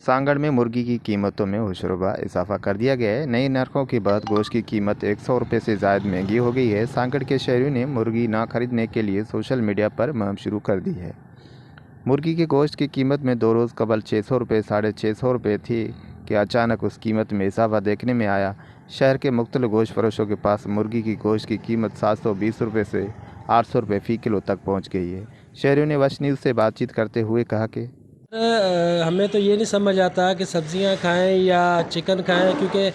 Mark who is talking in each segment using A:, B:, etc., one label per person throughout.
A: सांगड़ में मुर्गी की कीमतों में होशरुबा इजाफा कर दिया गया है। नई नरकों के बाद गोश्त की कीमत 100 रुपये से ज़ायद महंगी हो गई है। सांगड़ के शहरियों ने मुर्गी ना खरीदने के लिए सोशल मीडिया पर मुहिम शुरू कर दी है। मुर्गी के गोश्त की कीमत में 2 रोज़ कबल 600 रुपये 650 रुपये थी कि अचानक उस कीमत में इजाफा देखने में आया। शहर के मुख्तलिफ गोश्त फरोशों के पास मुर्गी की गोश्त की कीमत 720 रुपये से 800 रुपये फ़ी किलो तक पहुँच गई है। शहरियों ने वश न्यूज़ से बातचीत करते हुए कहा कि
B: हमें तो ये नहीं समझ आता कि सब्ज़ियां खाएं या चिकन खाएं, क्योंकि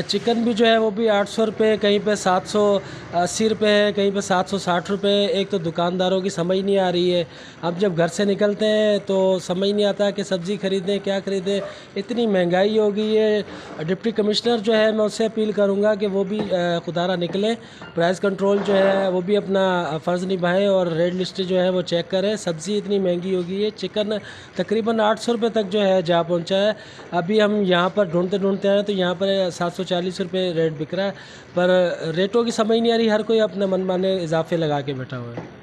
B: चिकन भी जो है वो भी 800 रुपये, कहीं पे 780 रुपये है, कहीं पे 760 रुपये। एक तो दुकानदारों की समझ नहीं आ रही है। अब जब घर से निकलते हैं तो समझ नहीं आता कि सब्ज़ी ख़रीदें क्या ख़रीदें, इतनी महंगाई हो गई है। डिप्टी कमिश्नर जो है, मैं उससे अपील करूँगा कि वो भी खुदारा निकलें, प्राइस कंट्रोल जो है वो भी अपना फ़र्ज़ निभाएं और रेट लिस्ट जो है वो चेक करें। सब्ज़ी इतनी महंगी हो गई है, चिकन तकरीबन 800 रुपये तक जो है जा पहुंचा है। अभी हम यहाँ पर ढूंढते आए तो यहाँ पर 740 रुपये रेट बिक रहा है, पर रेटों की समझ नहीं आ रही, हर कोई अपने मनमाने इजाफे लगा के बैठा हुआ है।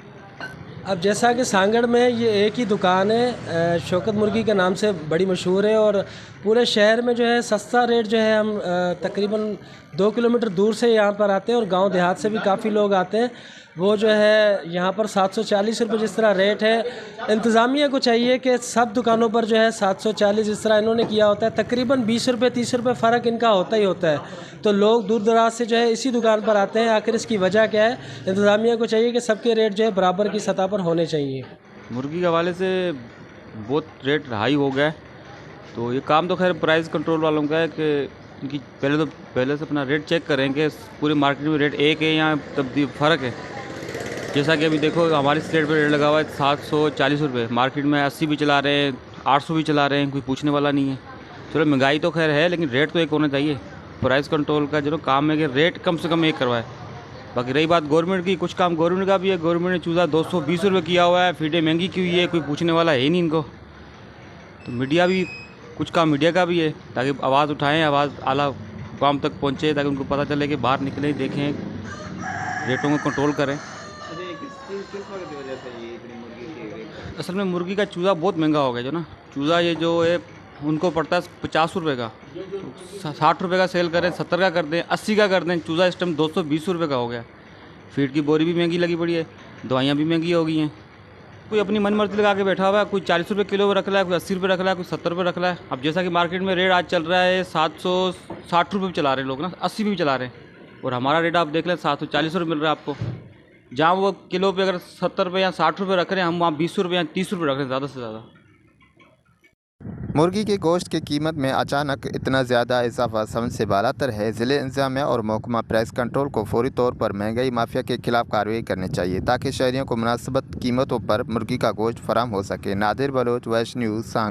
B: अब जैसा कि सांगड़ में ये एक ही दुकान है, शौकत मुर्गी के नाम से बड़ी मशहूर है, और पूरे शहर में जो है सस्ता रेट जो है, हम तकरीबन 2 किलोमीटर दूर से यहाँ पर आते हैं और गांव देहात से भी काफ़ी लोग आते हैं। वो जो है यहाँ पर 740 रुपये जिस तरह रेट है, इंतज़ामिया को चाहिए कि सब दुकानों पर जो है 740 जिस तरह इन्होंने किया होता है, तकरीबन 20 रुपये 30 रुपये फ़र्क इनका होता ही होता है। तो लोग दूर दराज से जो है इसी दुकान पर आते हैं। आखिर इसकी वजह क्या है? इंतज़ामिया को चाहिए कि सबके रेट जो है बराबर की सतह पर होने चाहिए।
C: मुर्गी के हवाले से बहुत रेट हाई हो गया है, तो ये काम तो खैर प्राइस कंट्रोल वालों का है कि इनकी पहले से अपना रेट चेक करें कि पूरी मार्केट में रेट एक है या तब फ़र्क है। जैसा कि अभी देखो हमारे स्टेट पे रेट लगा हुआ है 740 रुपये, मार्केट में 80 भी चला रहे हैं, 800 भी चला रहे हैं, कोई पूछने वाला नहीं है। चलो महंगाई तो खैर है, लेकिन रेट तो एक होना चाहिए। प्राइस कंट्रोल का जो काम है कि रेट कम से कम एक करवाए। बाकी रही बात गवर्नमेंट की, कुछ काम गवर्नमेंट का भी है। गवर्नमेंट ने चूज़ा 220 रुपये किया हुआ है, फीडें महंगी की हुई है, कोई पूछने वाला है ही नहीं इनको। तो मीडिया भी, कुछ काम मीडिया का भी है, ताकि आवाज़ उठाएँ, आवाज़ आला काम तक पहुँचे, ताकि उनको पता चले कि बाहर निकलें, देखें, रेटों को कंट्रोल करें। असल में मुर्गी का चूज़ा बहुत महंगा हो गया, जो ना चूज़ा ये जो है उनको पड़ता है 50 रुपये का, 60 रुपये का सेल करें, 70 का कर दें, 80 का कर दें। चूज़ा इस टाइम 220 रुपये का हो गया। फीड की बोरी भी महंगी लगी पड़ी है, दवाइयाँ भी महंगी हो गई हैं। कोई अपनी मन मर्जी लगा के बैठा हुआ है, कोई 40 रुपये किलो रख रहा है, कोई 80 रुपये रख रहा है, कोई 70 रुपये रख रहा है। अब जैसा कि मार्केट में रेट आज चल रहा है 760 रुपये भी चला रहे हैं लोग ना, 80 भी चला रहे हैं, और हमारा रेट आप देख लें 740 रुपये मिल रहा है आपको। जहाँ वो किलो पे अगर 70 रुपये या 60 रुपये रख रहे हैं, हम वहाँ 20 रुपये या 30 रुपये रख रहे हैं ज़्यादा से ज़्यादा।
A: मुर्गी के गोश्त की कीमत में अचानक इतना ज़्यादा इजाफा समझ से बालातर है। ज़िले इंतज़ामिया और महकमा प्राइस कंट्रोल को फौरी तौर पर महंगाई माफिया के खिलाफ कार्रवाई करनी चाहिए, ताकि शहरियों को मुनासिब कीमतों पर मुर्गी का गोश्त फराहम हो सके। नादिर बलोच, वैश न्यूज़, सांगड़।